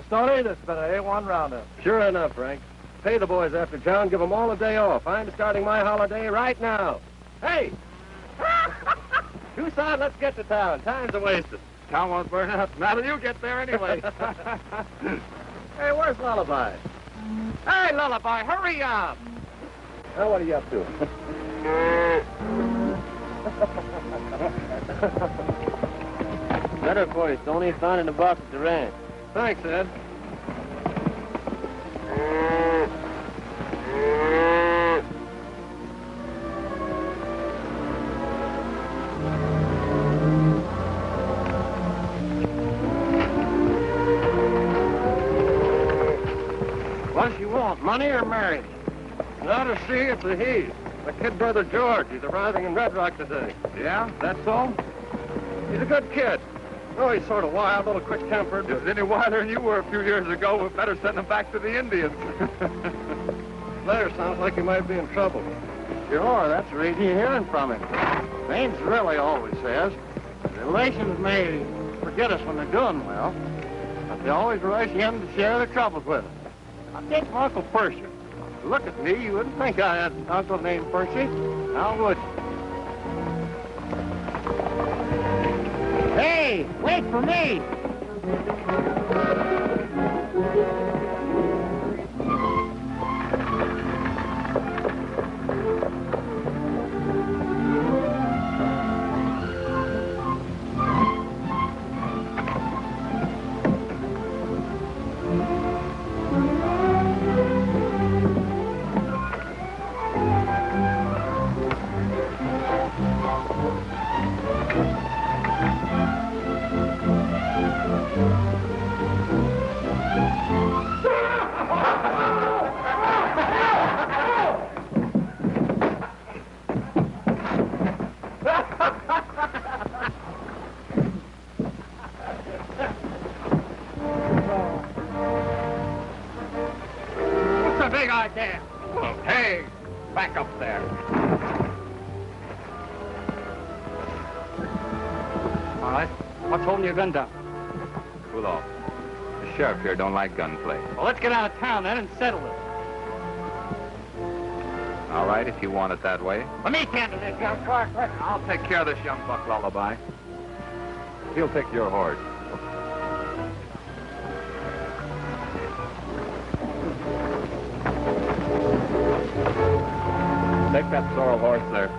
Well, Stoney, this has been an A1 roundup. Sure enough, Frank. Pay the boys after town, give them all a day off. I'm starting my holiday right now. Hey! Tucson, let's get to town. Time's a-wasted. Town won't burn up. Not till you get there anyway. Hey, where's Lullaby? Hey, Lullaby, hurry up! Now, what are you up to? Better for you, Stoney. Found in the box at the ranch. Thanks, Ed. What you want, money or marriage? Not a she, it's a he. My kid brother George. He's arriving in Red Rock today. Yeah, that's all? He's a good kid. Oh, he's sort of wild, a little quick-tempered. If he's any wilder than you were a few years ago, we'd better send him back to the Indians. Letter sounds like he might be in trouble. Sure, that's the reason you're hearing from him. Ames really always says relations may forget us when they're doing well, but they always rush in to share their troubles with us. I take my Uncle Percy. Look at me, you wouldn't think I had an uncle named Percy. Now would you? Hey, wait for me! Hey, back up there. All right. What's holding your gun down? Cool off. The sheriff here don't like gunplay. Well, let's get out of town then and settle it. All right, if you want it that way. Let me handle this young car. I'll take care of this young buck, Lullaby. He'll take your horse. Take that sorrel horse there.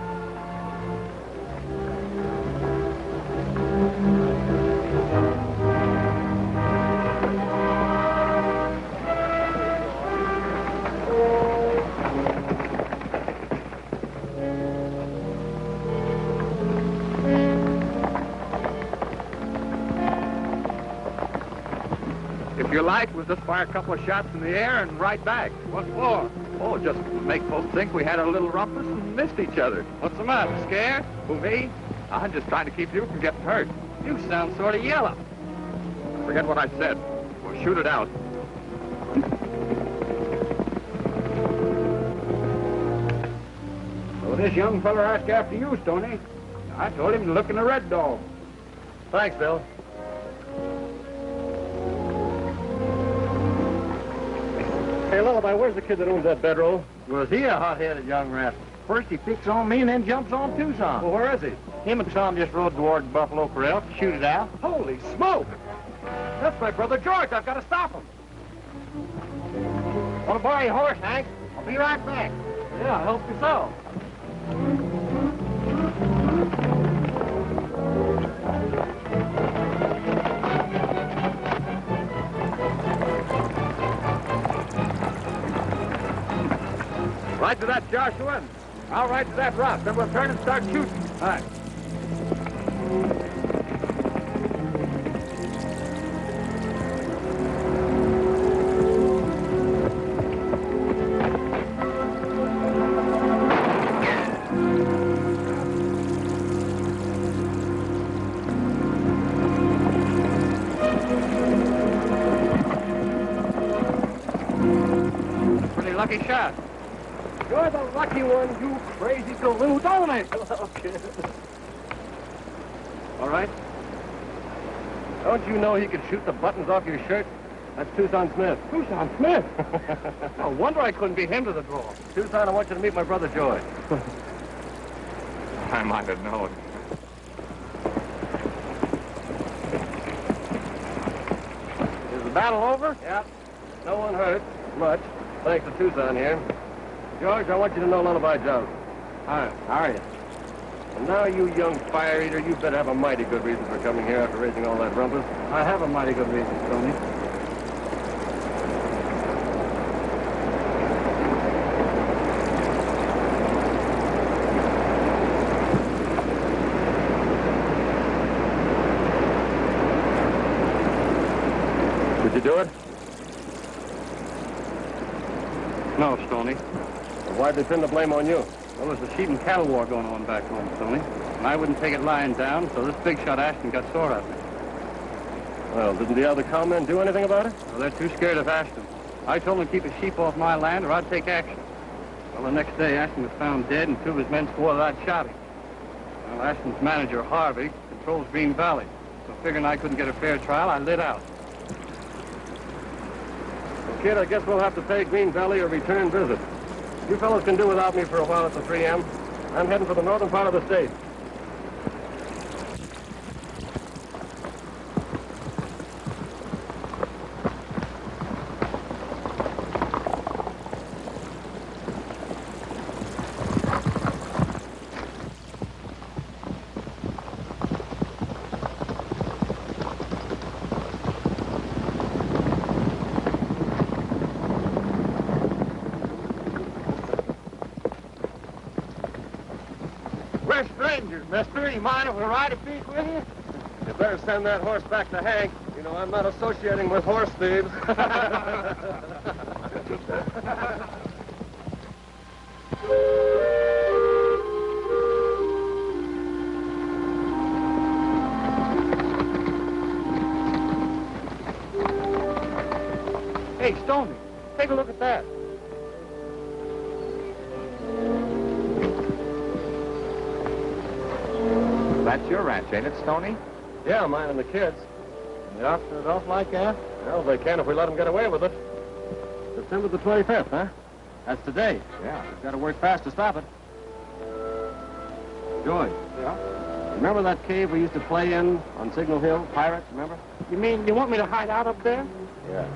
If you like, we'll just fire a couple of shots in the air and right back. What for? Oh, just to make folks think we had a little rumpus and missed each other. What's the matter? Scared? Who, me? I'm just trying to keep you from getting hurt. You sound sort of yellow. Forget what I said. We'll shoot it out. So this young feller asked after you, Stoney. I told him to look in the Red Dog. Thanks, Bill. Hey, Lullaby, where's the kid that owns that bedroll? Was he a hot-headed young rascal? First he picks on me and then jumps on Tucson. Well, where is he? Him and Tom just rode toward Buffalo Corral to shoot it out. Holy smoke! That's my brother George. I've got to stop him. Want to borrow your horse, Hank? I'll be right back. Yeah, I hope you so. Right to that, Joshua. And I'll ride to that rock. Then we'll turn and start shooting. All right. Pretty lucky shot. You're the lucky one, you crazy galoot, don't I? Okay. All right. Don't you know he could shoot the buttons off your shirt? That's Tucson Smith. Tucson Smith? No wonder I couldn't beat him to the draw. Tucson, I want you to meet my brother Joy. I might have known. Is the battle over? Yeah. No one hurt. Much. Thanks to Tucson here. George, I want you to know Lullaby Joe. Hi. How are you? And now, you young fire eater, you better have a mighty good reason for coming here after raising all that rumpus. I have a mighty good reason, Tony. Did you do it? No, Stoney. Well, why'd they pin the blame on you? Well, there's a sheep and cattle war going on back home, Stoney. And I wouldn't take it lying down, so this big shot Ashton got sore at me. Well, didn't the other cowmen do anything about it? Well, they're too scared of Ashton. I told them to keep his sheep off my land or I'd take action. Well, the next day, Ashton was found dead and two of his men swore that I'd shot him. Well, Ashton's manager, Harvey, controls Green Valley. So figuring I couldn't get a fair trial, I lit out. Well, kid, I guess we'll have to pay Green Valley a return visit. You fellows can do without me for a while at the 3M. I'm heading for the northern part of the state. We're strangers, mister. You mind if we ride a piece with you? You better send that horse back to Hank. You know, I'm not associating with horse thieves. Hey, Stoney, take a look at that. That's your ranch, ain't it, Stoney? Yeah, mine and the kids. They auction it off like that? Well, they can if we let them get away with it. September the 25th, huh? That's today. Yeah. We've got to work fast to stop it. Joy. Yeah? Remember that cave we used to play in on Signal Hill? Pirates, remember? You mean you want me to hide out up there? Yeah.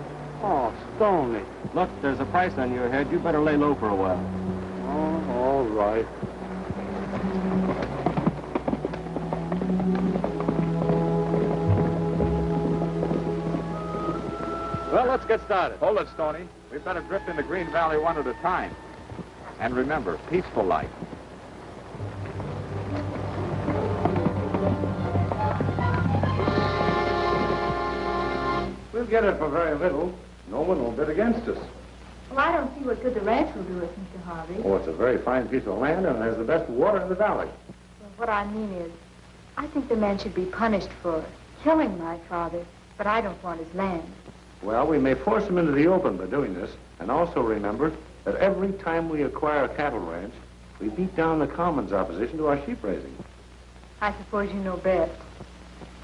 Oh, Stoney. Look, there's a price on your head. You better lay low for a while. Oh, all right. Well, let's get started. Hold it, Stoney. We'd better drift into Green Valley one at a time. And remember, peaceful life. We'll get it for very little. No one will bid against us. Well, I don't see what good the ranch will do us, Mr. Harvey. Oh, it's a very fine piece of land and has the best water in the valley. Well, what I mean is, I think the man should be punished for killing my father, but I don't want his land. Well, we may force him into the open by doing this. And also remember that every time we acquire a cattle ranch, we beat down the Commons' opposition to our sheep raising. I suppose you know best.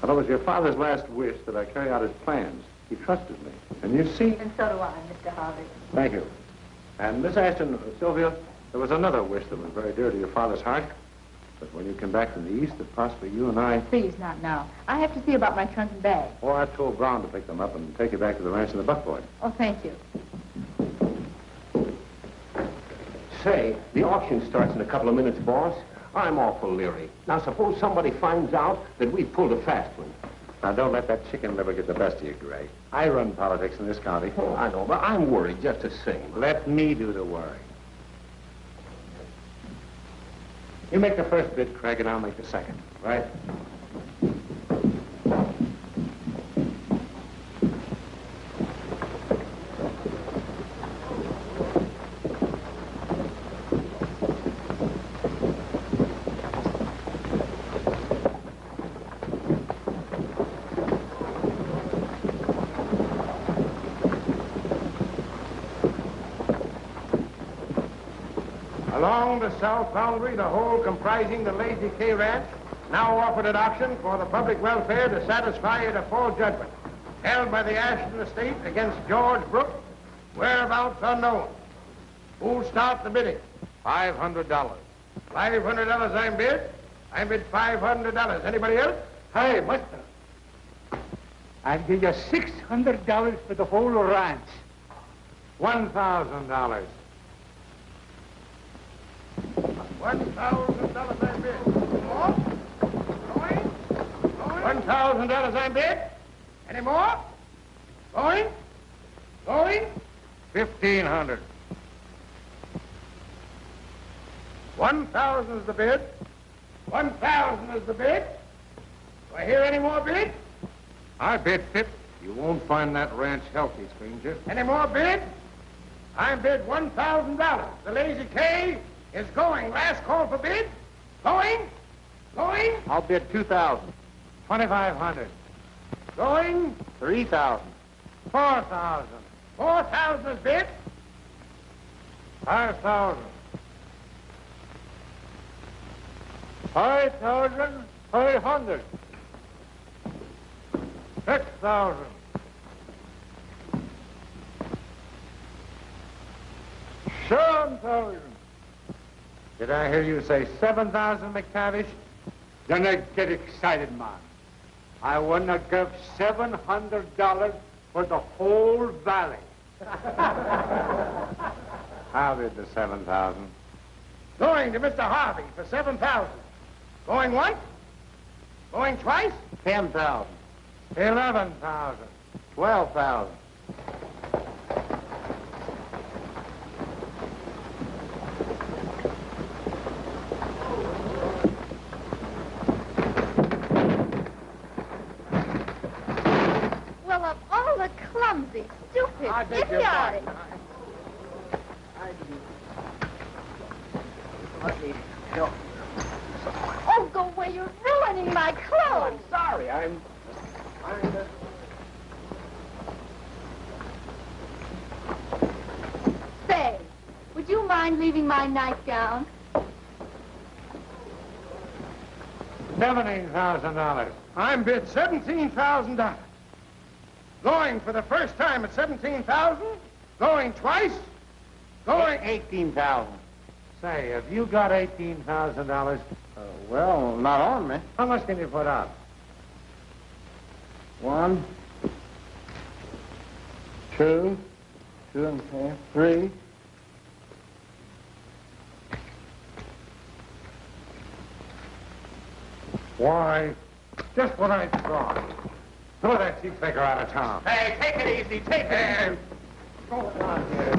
Well, it was your father's last wish that I carry out his plans. He trusted me. And you see... And so do I, Mr. Harvey. Thank you. And Miss Ashton, Sylvia, there was another wish that was very dear to your father's heart. But when you come back from the east, that possibly you and I... Please, not now. I have to see about my trunk and bag. Oh, I told Brown to pick them up and take you back to the ranch in the buckboard. Oh, thank you. Say, the auction starts in a couple of minutes, boss. I'm awful leery. Now, suppose somebody finds out that we pulled a fast one. Now, don't let that chicken liver get the best of you, Gray. I run politics in this county. Oh, I know, but I'm worried just the same. Let me do the worry. You make the first bid, Craig, and I'll make the second. Right? Along the south boundary, the whole comprising the Lazy K Ranch, now offered at auction for the public welfare to satisfy a default judgment. held by the Ashton estate against George Brooke, whereabouts unknown. Who'll start the bidding? $500. $500 I bid. I bid $500. Anybody else? Hey, mister. I'll give you $600 for the whole ranch. $1,000. $1,000 I bid. More? Going? $1,000 I bid. Any more? Going? Going? $1,500. 1,000 is the bid. 1,000 is the bid. Do I hear any more bid? I bid 50. You won't find that ranch healthy, stranger. Any more bid? I bid $1,000. The Lazy K is going. Last call for bid. Going? Going? I'll bid 2,000. 2,500. Going? 3,000. 4,000. 4,000 is bid. 5,000. 5,500. 6,000. 7,000. Did I hear you say 7,000, McTavish? Don't get excited, man. I want to give $700 for the whole valley. I'll bid the 7,000. Going to Mr. Harvey for 7,000. Going once? Going twice? 10,000. 11,000. 12,000. Well, of all the clumsy, stupid, idiotic. Oh, go away. You're ruining my clothes. Sorry, I'm Say, would you mind leaving my nightgown? $17,000. I'm bid $17,000. Going for the first time at 17,000. Going twice. Going 18,000. Say, have you got $18,000? Well, not on me. How much can you put out? 1, 2, 2.5, 3. Why, just what I thought. Throw that cheap figure out of town. Hey, take it easy. Take it. Go on here.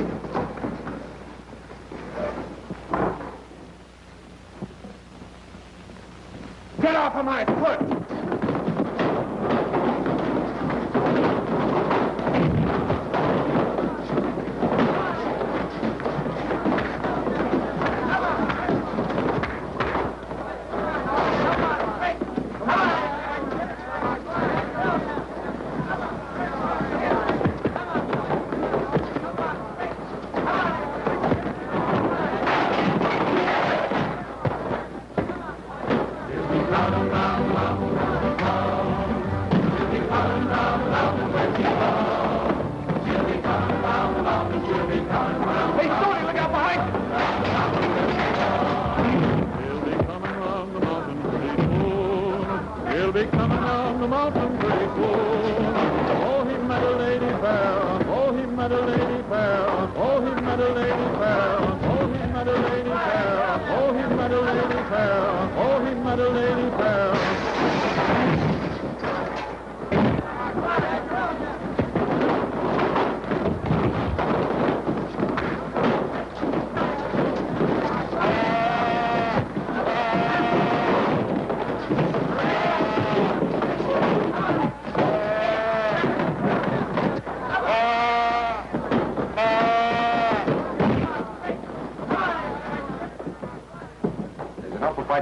Get off of my foot.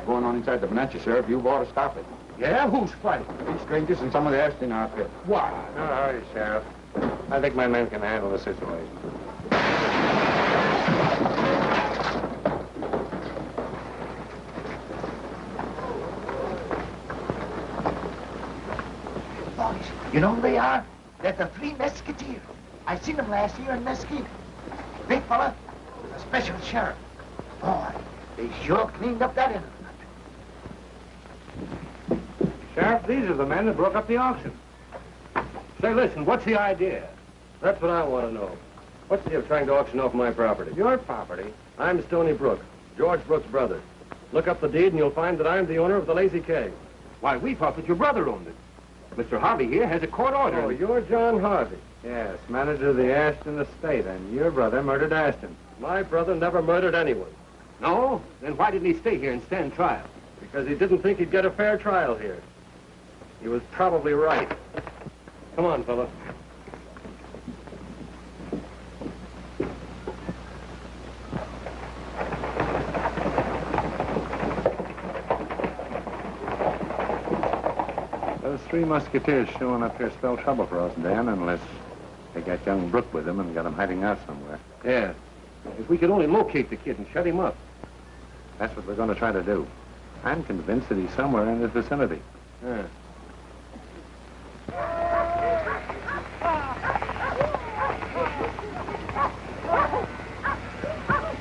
Going on inside the Bonanza, Sheriff. You ought to stop it. Yeah, who's fighting? These strangers and some of the Ashton outfit. What? No hurry, Sheriff. I think my men can handle the situation. Boys, you know who they are? They're the 3 Mesquiteers. I seen them last year in Mesquite. Big fella was a special sheriff. Boy, they sure cleaned up that end of it. Sheriff, these are the men that broke up the auction. Say, listen, what's the idea? That's what I want to know. What's the deal trying to auction off my property? Your property? I'm Stony Brook, George Brook's brother. Look up the deed and you'll find that I'm the owner of the Lazy K. Why, we thought that your brother owned it. Mr. Harvey here has a court order. Oh, you're John Harvey. Yes, manager of the Ashton estate, and your brother murdered Ashton. My brother never murdered anyone. No? Then why didn't he stay here and stand trial? Because he didn't think he'd get a fair trial here. He was probably right. Come on, fella. Those 3 Musketeers showing up here spell trouble for us, Dan, unless they got young Brooke with them and got him hiding out somewhere. Yeah. If we could only locate the kid and shut him up. That's what we're going to try to do. I'm convinced that he's somewhere in this vicinity. Yeah.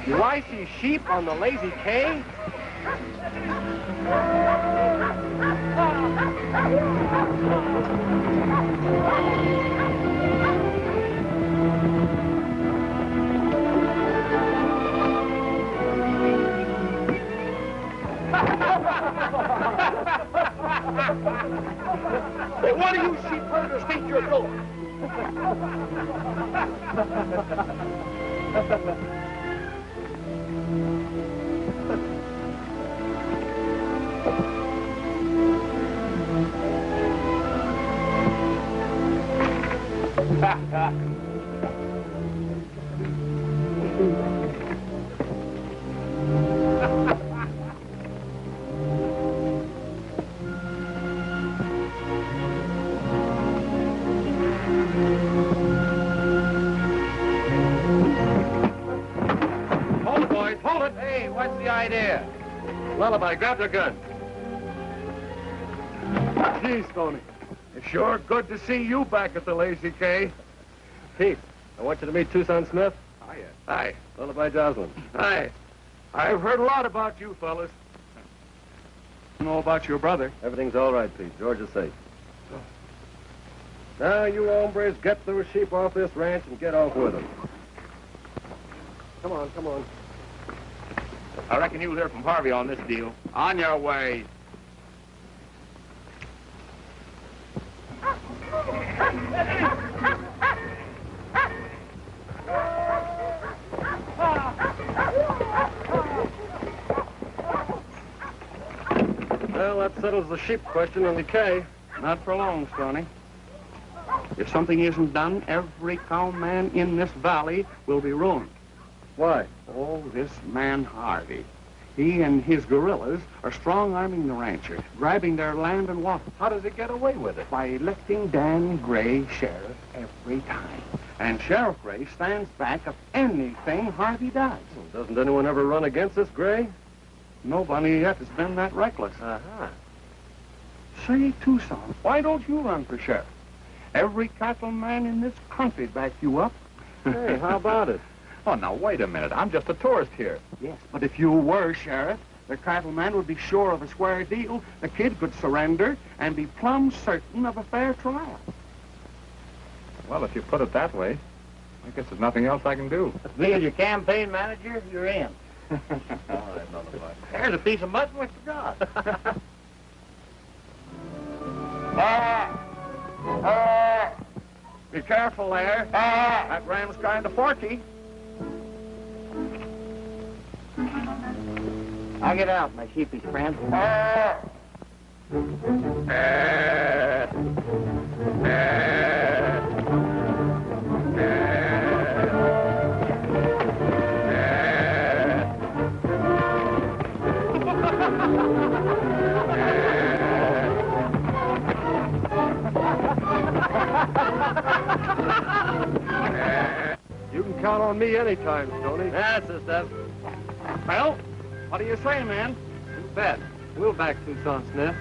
Do I see sheep on the Lazy K? Hey, one of you sheep herders take your door. Hold it, boys, hold it. Hey, what's the idea? Lullaby, grab their gun. Gee, Stoney, it's sure good to see you back at the Lazy K. Pete, I want you to meet Tucson Smith. Hiya. Hi. Lullaby Joslin. Hi. I've heard a lot about you fellas. Know about your brother. Everything's all right, Pete. George is safe. Now, you hombres, get those sheep off this ranch and get off with them. Come on, come on. I reckon you'll hear from Harvey on this deal. On your way. Well, that settles the sheep question on the K. Not for long, Stoney. If something isn't done, every cowman in this valley will be ruined. Why? Oh, this man Harvey. He and his guerrillas are strong-arming the ranchers, grabbing their land and water. How does he get away with it? By electing Dan Gray sheriff every time. And Sheriff Gray stands back of anything Harvey does. Well, doesn't anyone ever run against this Gray? Nobody yet has been that reckless. Uh-huh. Say, Tucson, why don't you run for sheriff? Every cattleman in this country back you up. Hey, how about it? Oh, now, wait a minute. I'm just a tourist here. Yes, but if you were sheriff, the cattleman would be sure of a square deal. The kid could surrender and be plumb certain of a fair trial. Well, if you put it that way, I guess there's nothing else I can do. Me as your campaign manager, you're in. All right, Lullaby. There's a piece of mutton we forgot. Be careful there. That ram's kind of forky. I'll get out, my sheepish friend. You can count on me anytime, Stoney. That's the stuff. Well, what do you say, man? You bet. We'll back Tucson Smith.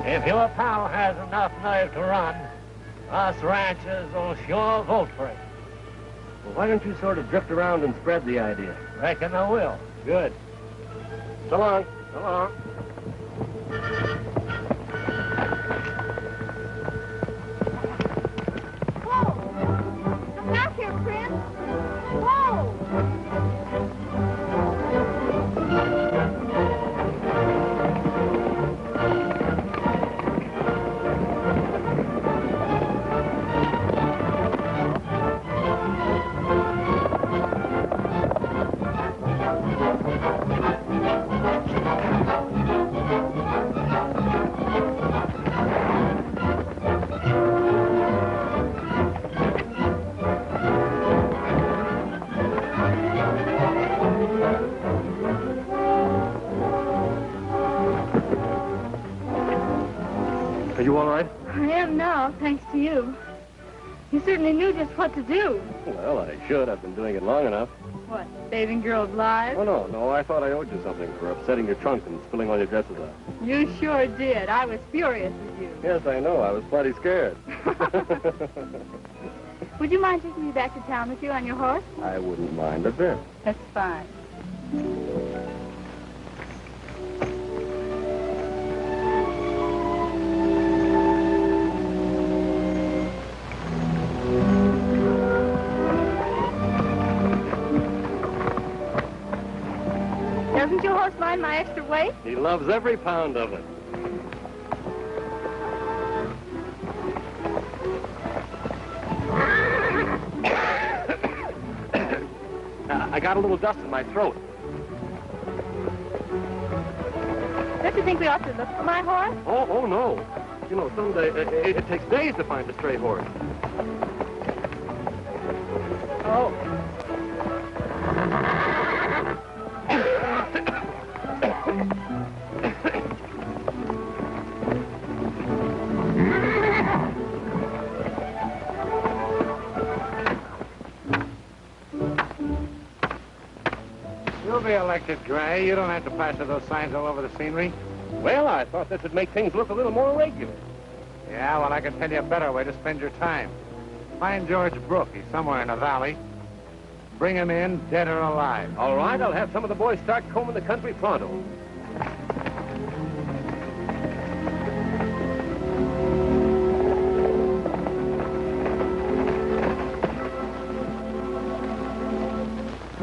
If your pal has enough nerve to run, Us ranchers will sure vote for it. Well, why don't you sort of drift around and spread the idea? Reckon I will. Good. So long. So long. Whoa! Come back here, Prince. Whoa! Are you all right? I am now, thanks to you. You certainly knew just what to do. Well, I should. I've been doing it long enough. What, saving girls' lives? Oh, no. I thought I owed you something for upsetting your trunk and spilling all your dresses out. You sure did. I was furious with you. Yes, I know. I was plenty scared. Would you mind taking me back to town with you on your horse? I wouldn't mind a bit. That's fine. Doesn't your horse mind my extra weight? He loves every pound of it. I got a little dust in my throat. Don't you think we ought to look for my horse? Oh, no. You know, someday, it takes days to find a stray horse. Oh. You'll be elected, Gray. You don't have to plaster those signs all over the scenery. Well, I thought this would make things look a little more regular. Yeah, well, I can tell you a better way to spend your time. Find George Brook. He's somewhere in the valley. Bring him in, dead or alive. All right, I'll have some of the boys start combing the country pronto.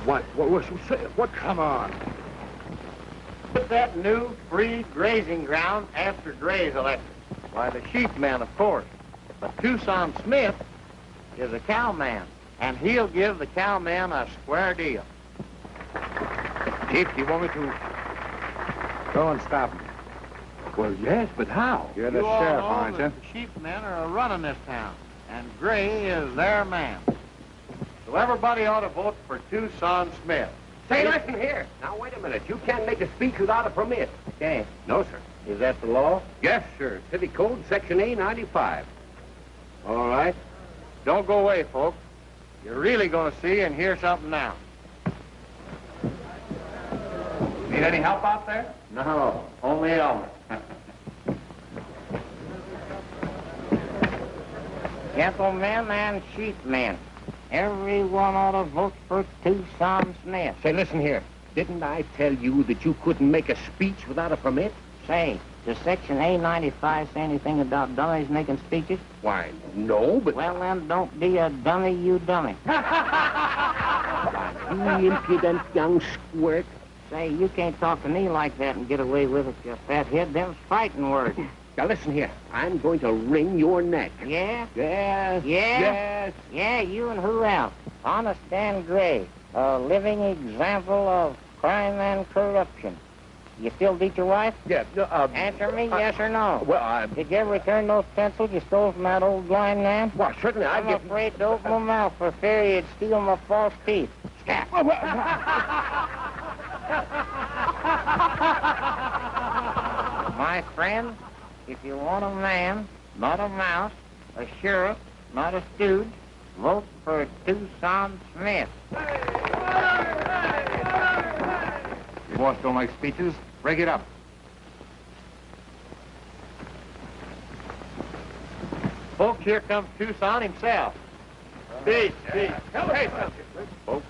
What? Come on. Put that new free grazing ground after Gray's elected. Why, the sheep man, of course. But Tucson Smith is a cowman, and he'll give the cowman a square deal. Chief, do you want me to go and stop him? Well, yes, but how? You're the You all sheriff, know aren't that you? The sheep men are running this town, and Gray is their man. So everybody ought to vote for Tucson Smith. Say, listen here. Now, wait a minute. You can't make a speech without a permit. Okay. No, sir. Is that the law? Yes, sir. City Code, Section A95. All right. Don't go away, folks. You're really going to see and hear something now. Need any help out there? No, only Elmer. Gentlemen and sheepmen, everyone ought to vote for Tucson Smith. Say, listen here. Didn't I tell you that you couldn't make a speech without a permit? Say, does Section A95 say anything about dummies making speeches? Why, no, but... Well, then, don't be a dummy, you dummy. You impudent young squirt. Say, you can't talk to me like that and get away with it, you fathead. Them's fighting words. Now, listen here. I'm going to wring your neck. Yeah? Yes. Yeah? Yes. Yeah, you and who else? Honest Dan Gray, a living example of crime and corruption. You still beat your wife? Yeah. Answer me, yes or no. Well, Did you ever return those pencils you stole from that old blind man? well, certainly I'm I get... afraid to open my mouth for fear you'd steal my false teeth. Scat. My friend, if you want a man, not a mouse, a sheriff, not a stooge, vote for Tucson Smith. Your boss don't like speeches? Break it up. Folks, here comes Tucson himself. Speak. Say something. Folks,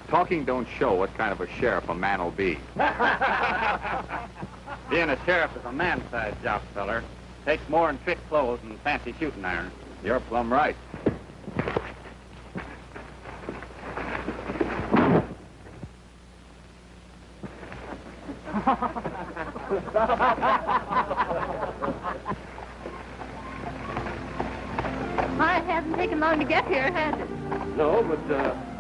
talking don't show what kind of a sheriff a man will be. Being a sheriff is a man-sized job, feller. Takes more than thick clothes and fancy shooting irons. You're plumb right. It hasn't taken long to get here, has it? No, but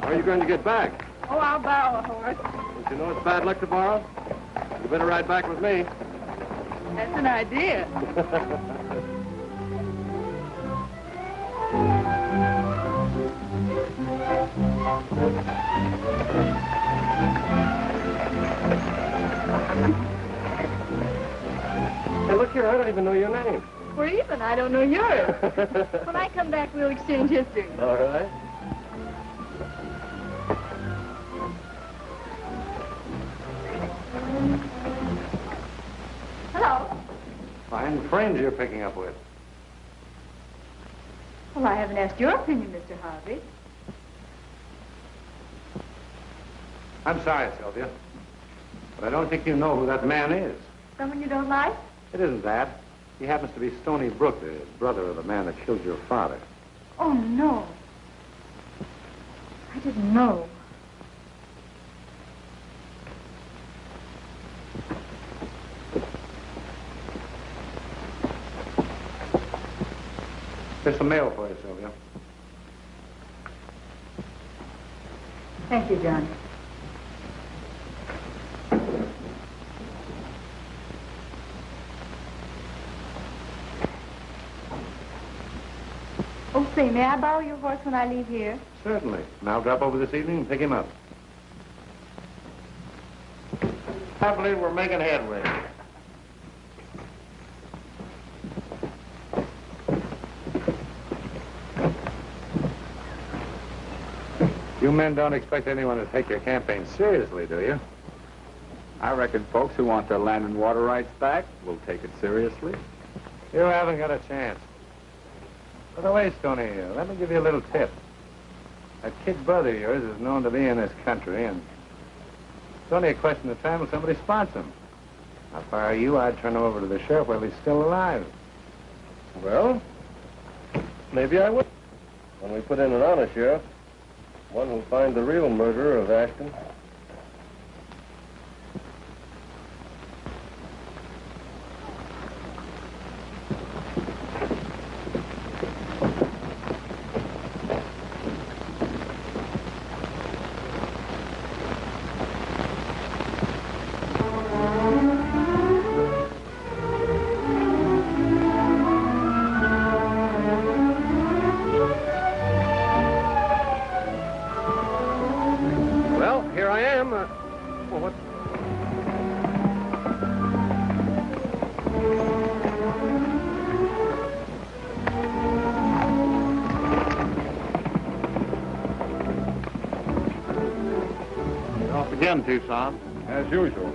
how are you going to get back? Oh, I'll borrow a horse. Don't you know it's bad luck to borrow? You better ride back with me. That's an idea. Hey, look here, I don't even know your name. We're even. I don't know yours. When I come back, we'll exchange history. All right. Hello. Fine friends you're picking up with. Well, I haven't asked your opinion, Mr. Harvey. I'm sorry, Sylvia, but I don't think you know who that man is. Someone you don't like? It isn't that. He happens to be Stony Brook, the brother of the man that killed your father. Oh, no. I didn't know. Here's some mail for you, Sylvia. Thank you, Johnny. Oh, say, may I borrow your horse when I leave here? Certainly. And I'll drop over this evening and pick him up. I believe we're making headway. You men don't expect anyone to take your campaign seriously, do you? I reckon folks who want their land and water rights back will take it seriously. You haven't got a chance. By the way, Stony, let me give you a little tip. That kid brother of yours is known to be in this country, and it's only a question of time till somebody spots him. If I were you, I'd turn him over to the sheriff while he's still alive. Well, maybe I will. When we put in an honest sheriff, one who'll find the real murderer of Ashton. Again, Tucson. As usual.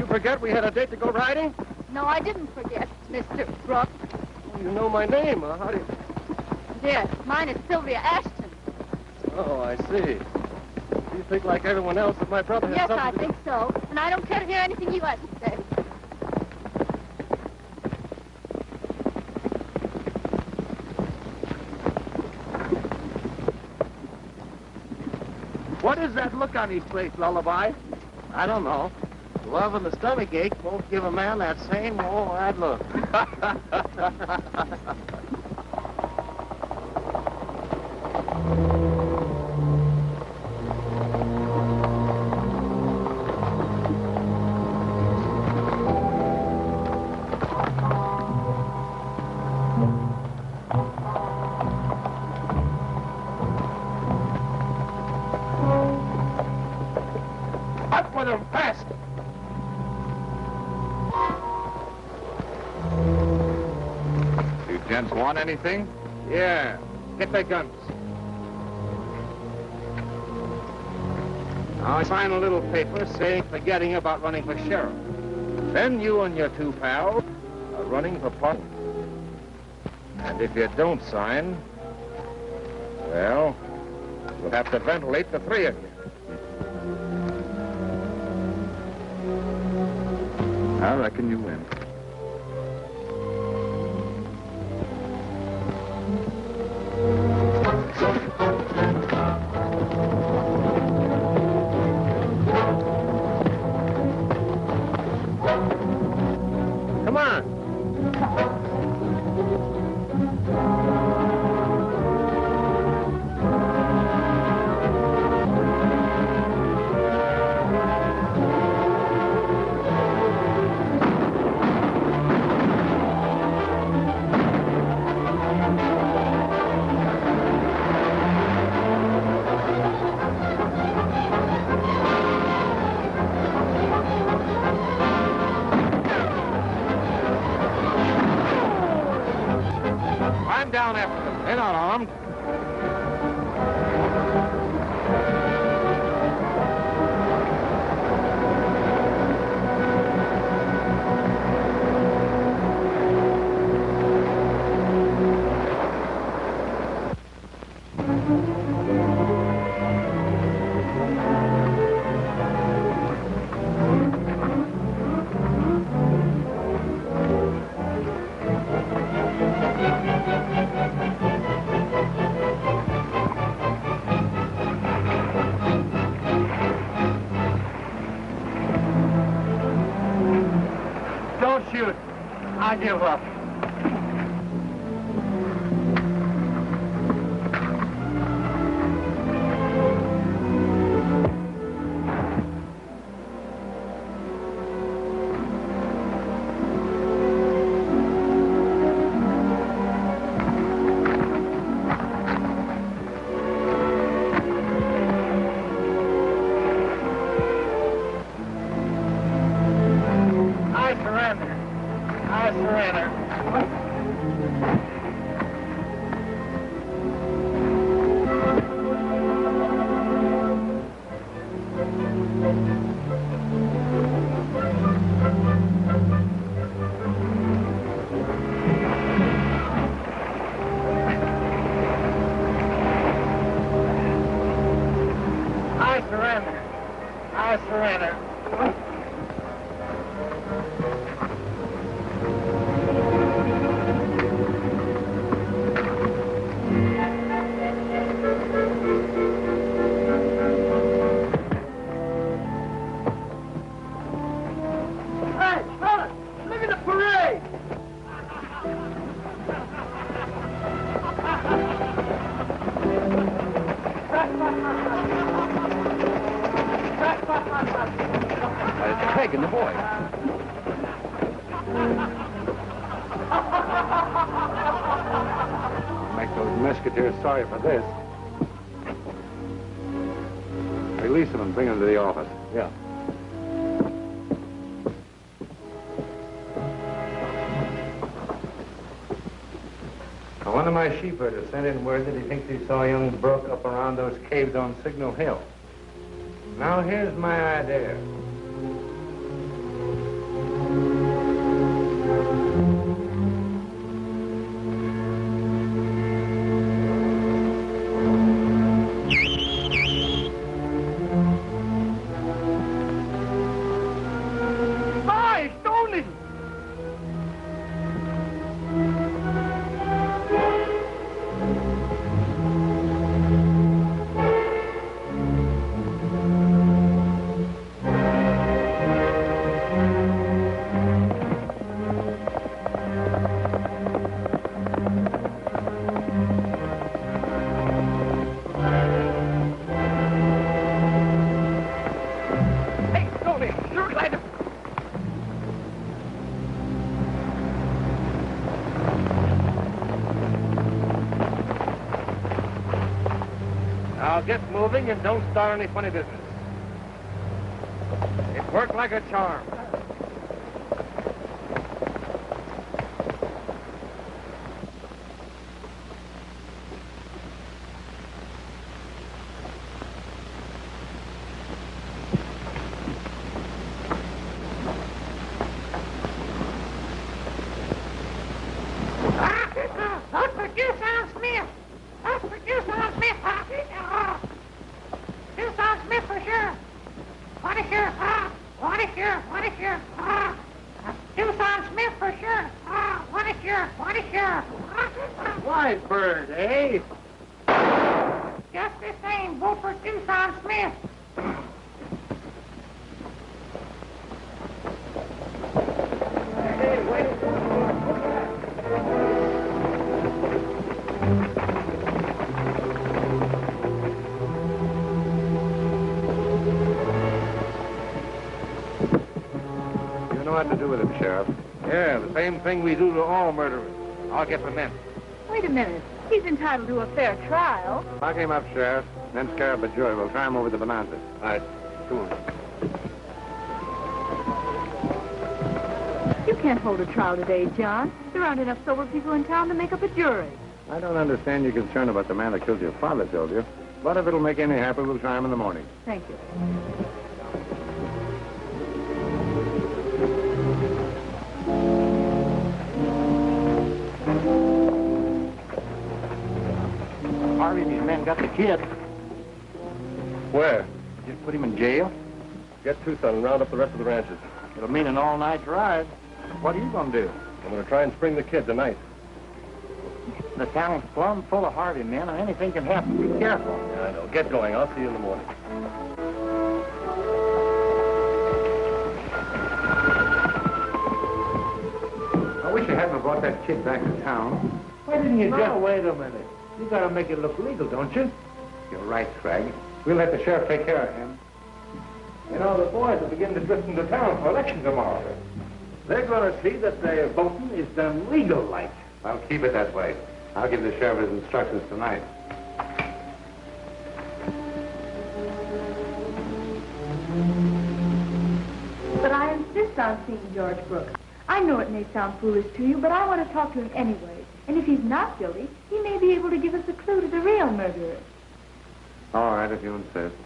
Forget we had a date to go riding? No, I didn't forget, Mr. Brooks. Oh, you know my name, huh? How do you... Yes, mine is Sylvia Ashton. Oh, I see. You think like everyone else that my brother has Yes, something I to do... think so. And I don't care to hear anything you have to say. What is that look on his face, Lullaby? I don't know. Love and the stomach ache both give a man that same wide look. want anything? Yeah. Get their guns. Now sign a little paper saying forgetting about running for sheriff. Then you and your two pals are running for parliament. And if you don't sign, well, we'll have to ventilate the three of you. I reckon you win. Come on. I'm down after them. They're not armed. Don't shoot. I give up. I surrender. I surrender. I surrender. I surrender. Hey, fellas, look at the parade! It's Peg and the boy. Make those Mesquiteers sorry for this. Release them and bring them to the office. Yeah. Now, one of my sheepherders sent in word that he thinks he saw young Brooke up around those caves on Signal Hill. Now, here's my idea. Hi, Tony! Hey, Tony, you're glad to... Now get moving and don't start any funny business. It worked like a charm. What is your? Tucson Smith for sure. What is your? What is your? White bird, eh? Just the same, vote for Tucson Smith. Hey, wait. You know what to do with him, Sheriff. Yeah, the same thing we do to all murderers. I'll get the men. Wait a minute. He's entitled to a fair trial. Lock him up, Sheriff. Then scare up a jury. We'll try him over the bonanza. All right, cool. You can't hold a trial today, John. There aren't enough sober people in town to make up a jury. I don't understand your concern about the man that killed your father, Sylvia. But if it'll make any happy, we'll try him in the morning. Thank you. Harvey and his men got the kid. Where? Just put him in jail. Get Tucson and round up the rest of the ranches. It'll mean an all-night ride. What are you going to do? I'm going to try and spring the kid tonight. The town's plumb full of Harvey men, and anything can happen. Be careful. Yeah, I know. Get going. I'll see you in the morning. I wish you hadn't brought that kid back to town. Why didn't you just... wait a minute. You got to make it look legal, don't you? You're right, Craig. We'll let the sheriff take care of him. You know, the boys will begin to drift into town for election tomorrow. They're going to see that their voting is done legal-like. I'll keep it that way. I'll give the sheriff his instructions tonight. But I insist on seeing George Brooks. I know it may sound foolish to you, but I want to talk to him anyway. And if he's not guilty, he may be able to give us a clue to the real murderer. All right, if you insist.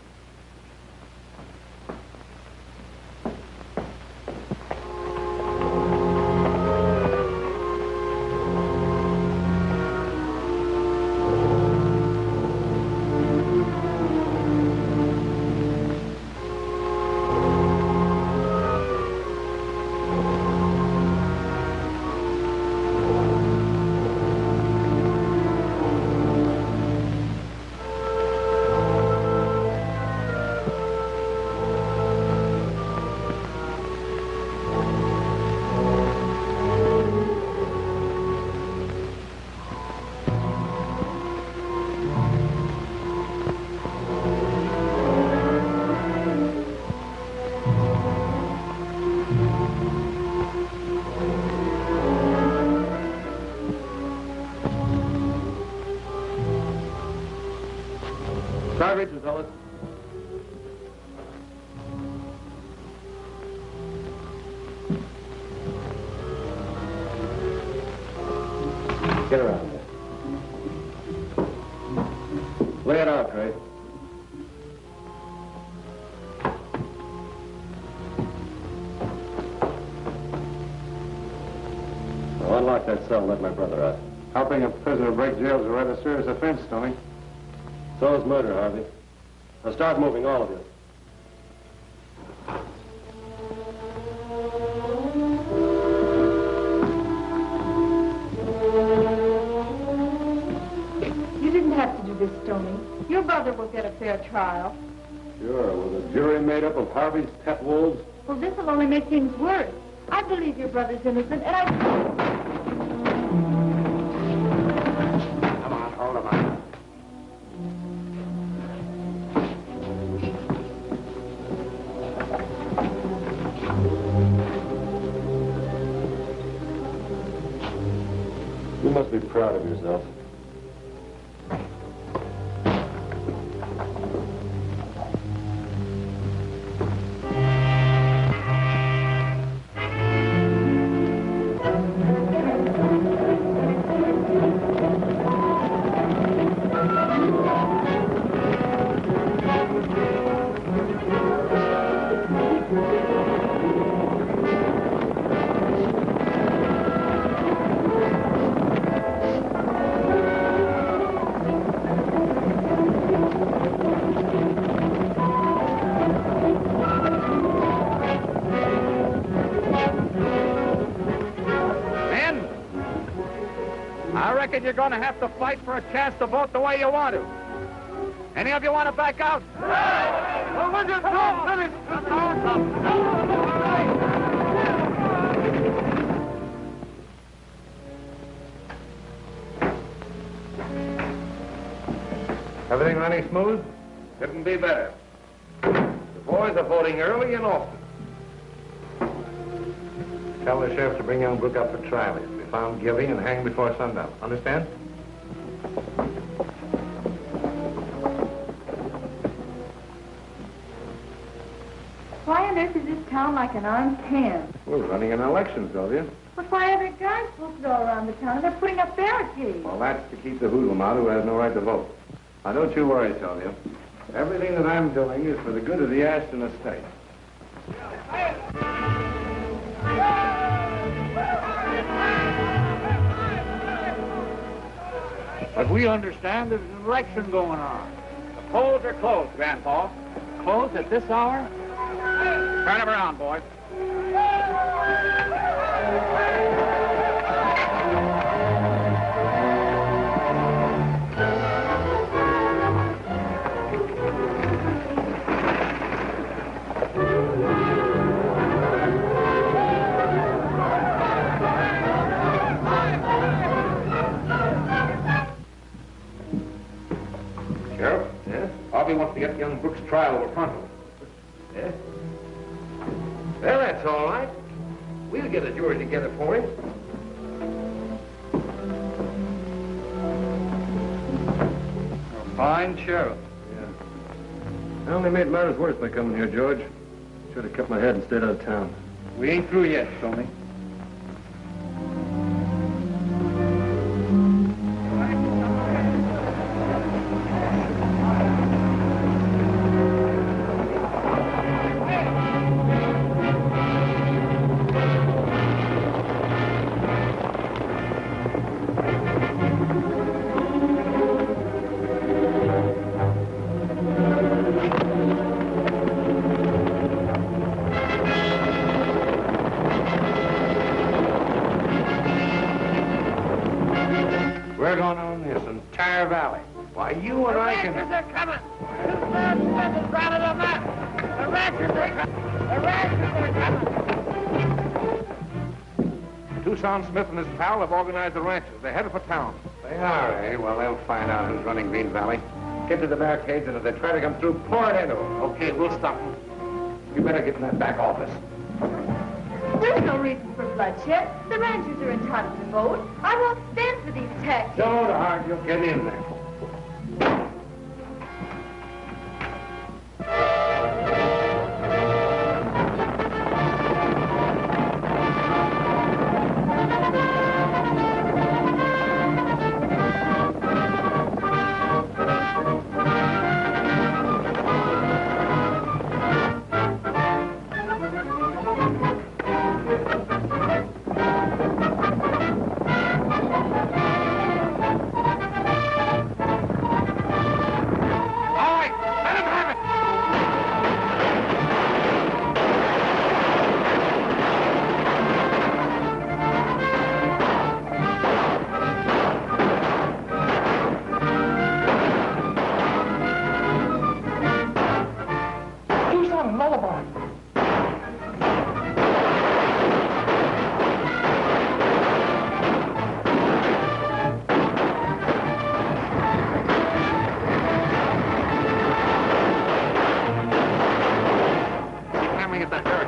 Sorry, fellas. Get around there. Lay it out, Craig. Now unlock that cell and let my brother out. Helping a prisoner break jail is a rather serious offense, Tony. So is murder, Harvey. Now start moving, all of you. You didn't have to do this, Tony. Your brother will get a fair trial. Sure, with a jury made up of Harvey's pet wolves. Well, this will only make things worse. I believe your brother's innocent, and I... Come on, hold him on. You must be proud of yourself. thinking you're going to have to fight for a chance to vote the way you want to. Any of you want to back out? Well, we're just not finished. Everything running smooth? Couldn't be better. The boys are voting early and often. Tell the sheriff to bring young Brooke up for trial. He'll be found guilty and hanged before sundown. Understand? Why on earth is this town like an armed can? We're running an election, Sylvia. But why are there guys posted all around the town and they're putting up barricades? Well, that's to keep the hoodlum out who has no right to vote. Now, don't you worry, Sylvia. Everything that I'm doing is for the good of the Ashton estate. But we understand there's an election going on. The polls are closed, Grandpa. Closed at this hour? Turn them around, boys. Sheriff? Yes? Harvey wants to get young Brooks' trial over pronto. Yes? Well, that's all right. We'll get a jury together for him. A fine sheriff. Yeah. I only made matters worse by coming here, George. Should have kept my head and stayed out of town. We ain't through yet, Tony. We're going to own this entire valley. Why, you and I can... The ranchers are coming. Two-thirds is rounded them up. The ranchers are coming. The ranchers are coming. Tucson Smith and his pal have organized the ranchers. They're headed for town. They are, eh? Well, they'll find out who's running Green Valley. Get to the barricades, and if they try to come through, pour it into them. Okay, we'll stop them. You better get in that back office. There's no reason for bloodshed. The ranchers are entitled to vote. I won't stand for these attacks. Don't hard, you'll get in there.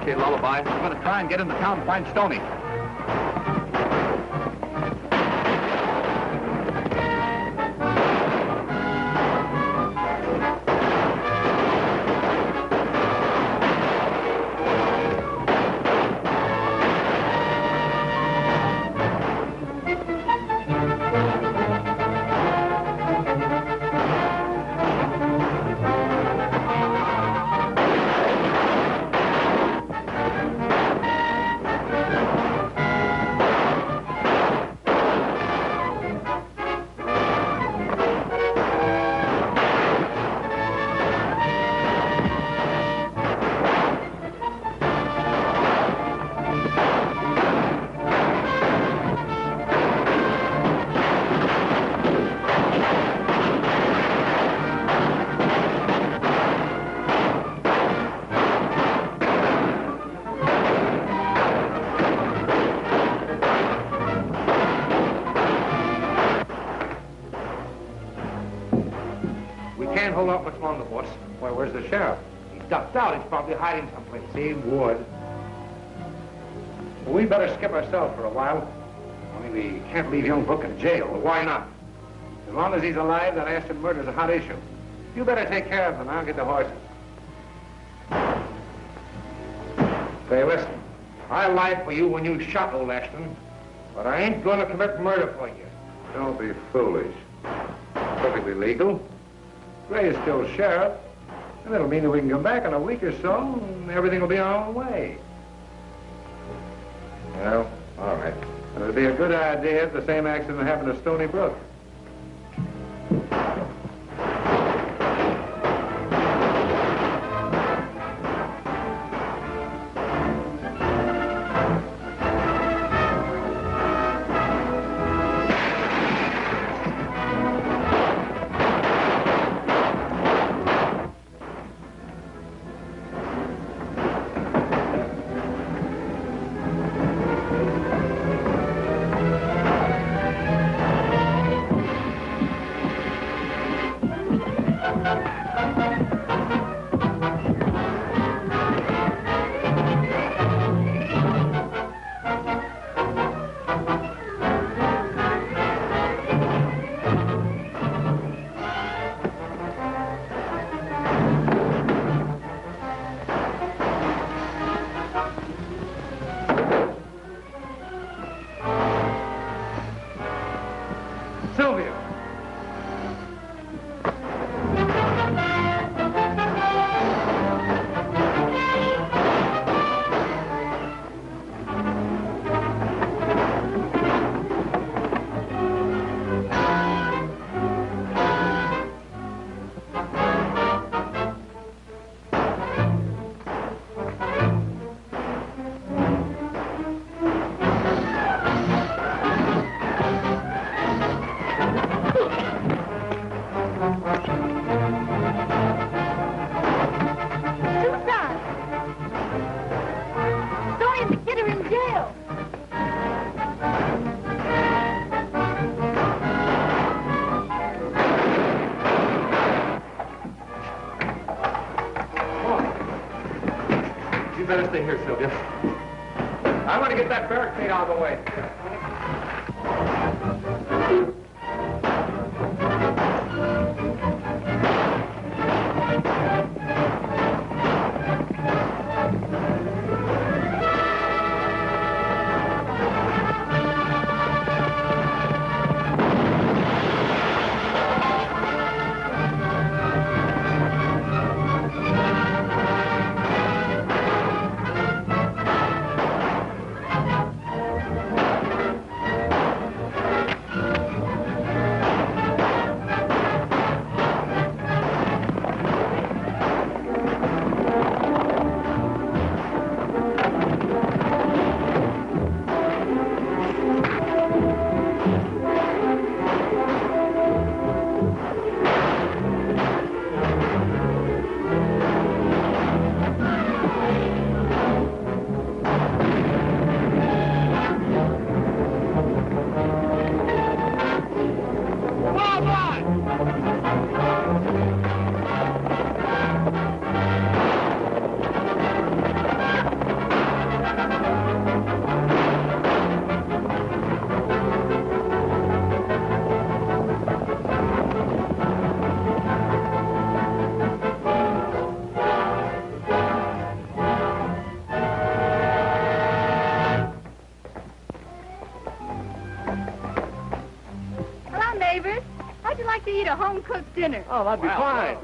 Lullaby. I'm going to try and get into town and find Stoney. can't hold out much longer, boss. Why, where's the sheriff? He ducked out. He's probably hiding someplace. He would. Well, we better skip ourselves for a while. Only we can't leave young Brooke in jail. Well, why not? As long as he's alive, that Ashton murder's a hot issue. You better take care of him, and I'll get the horses. Say, listen. I lied for you when you shot old Ashton, but I ain't going to commit murder for you. Don't be foolish. Perfectly legal. Gray is still sheriff, and it'll mean that we can come back in a week or so, and everything will be our own way. Well, all right. And it'd be a good idea if the same accident happened to Stony Brook. You better stay here, Sylvia. I want to get that barricade out of the way. Home-cooked dinner. Oh, that'd be fine.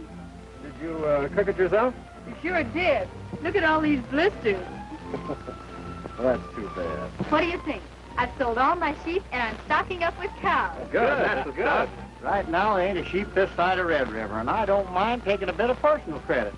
Did you cook it yourself? You sure did. Look at all these blisters. Well, that's too bad. What do you think? I've sold all my sheep, and I'm stocking up with cows. Good, that's good. Right now, there ain't a sheep this side of Red River, and I don't mind taking a bit of personal credit.